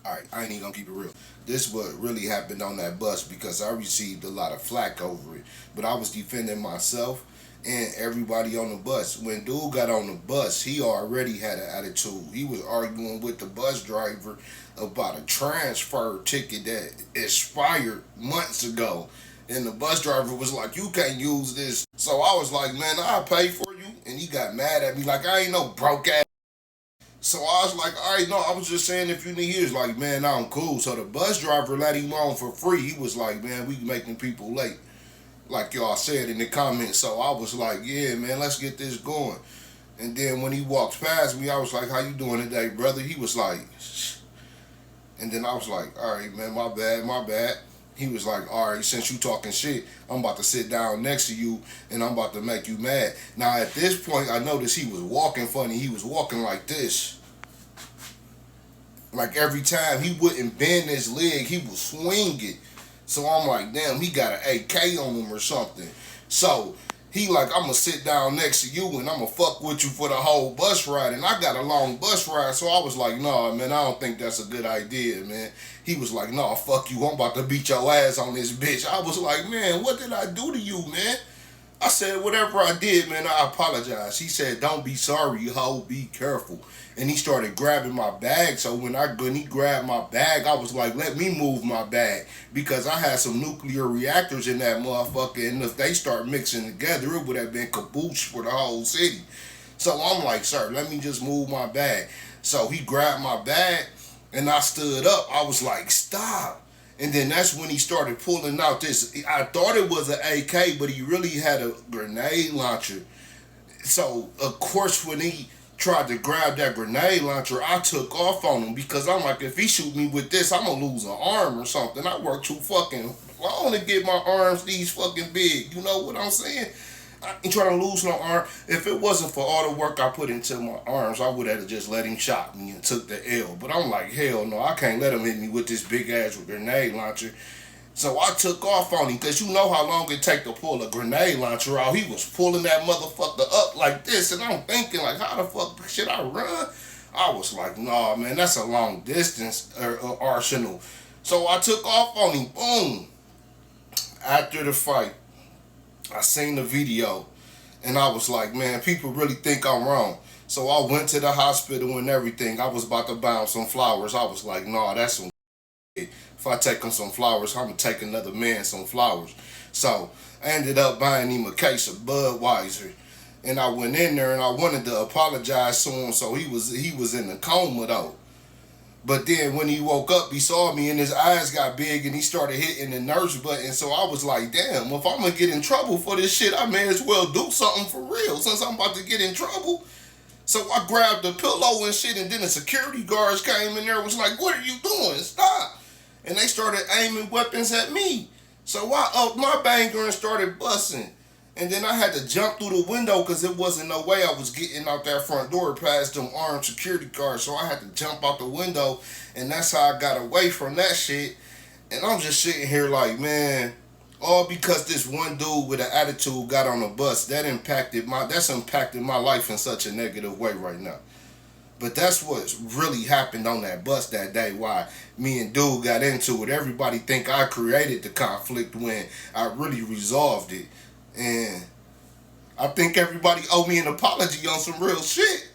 Alright, I ain't even gonna keep it real. This what really happened on that bus because I received a lot of flack over it. But I was defending myself and everybody on the bus. When dude got on the bus, he already had an attitude. He was arguing with the bus driver about a transfer ticket that expired months ago. And the bus driver was like, "You can't use this." So I was like, "Man, I'll pay for you." And he got mad at me like, "I ain't no broke ass." So I was like, "All right, no, I was just saying if you need." He was like, "Man, I'm cool." So the bus driver let him on for free. He was like, "Man, we making people late," like y'all said in the comments. So I was like, "Yeah, man, let's get this going." And then when he walked past me, I was like, "How you doing today, brother?" He was like, "Shh." And then I was like, "All right, man, my bad, my bad." He was like, "All right, since you talking shit, I'm about to sit down next to you and I'm about to make you mad." Now at this point, I noticed he was walking funny. He was walking like this. Like every time he wouldn't bend his leg, he would swing it. So I'm like, damn, he got an AK on him or something. So he like, "I'm gonna sit down next to you and I'm gonna fuck with you for the whole bus ride." And I got a long bus ride, so I was like, "Nah, man, I don't think that's a good idea, man." He was like, "Nah, fuck you. I'm about to beat your ass on this bitch." I was like, "Man, what did I do to you, man?" I said, "Whatever I did, man, I apologize." He said, "Don't be sorry, ho, be careful." And he started grabbing my bag. So when he grabbed my bag, I was like, "Let me move my bag." Because I had some nuclear reactors in that motherfucker. And if they start mixing together, it would have been caboose for the whole city. So I'm like, "Sir, let me just move my bag." So he grabbed my bag and I stood up. I was like, "Stop." And then that's when he started pulling out this. I thought it was an AK, but he really had a grenade launcher. So, of course, when he tried to grab that grenade launcher, I took off on him because I'm like, if he shoot me with this, I'm going to lose an arm or something. I work too fucking long to get my arms these fucking big. You know what I'm saying? I ain't trying to lose no arm. If it wasn't for all the work I put into my arms, I would have just let him shot me and took the L. But I'm like, hell no, I can't let him hit me with this big ass grenade launcher. So I took off on him because you know how long it take to pull a grenade launcher out. He was pulling that motherfucker up like this, and I'm thinking like, how the fuck should I run? I was like, "Nah, man, that's a long distance arsenal." So I took off on him. Boom. After the fight, I seen the video and I was like, "Man, people really think I'm wrong." So I went to the hospital and everything. I was about to buy him some flowers. I was like, "Nah, that's some shit. If I take him some flowers, I'm gonna take another man some flowers." So I ended up buying him a case of Budweiser. And I went in there and I wanted to apologize to him, so he was in a coma though. But then when he woke up, he saw me and his eyes got big and he started hitting the nurse button. So I was like, damn, if I'm going to get in trouble for this shit, I may as well do something for real since I'm about to get in trouble. So I grabbed the pillow and shit, and then the security guards came in there and was like, "What are you doing? Stop." And they started aiming weapons at me. So I upped my banger and started busting. And then I had to jump through the window because it wasn't no way I was getting out that front door past them armed security guards. So I had to jump out the window, and that's how I got away from that shit. And I'm just sitting here like, man, all because this one dude with an attitude got on a bus. That's impacted my life in such a negative way right now. But that's what really happened on that bus that day. Why me and dude got into it. Everybody think I created the conflict when I really resolved it. And I think everybody owe me an apology on some real shit.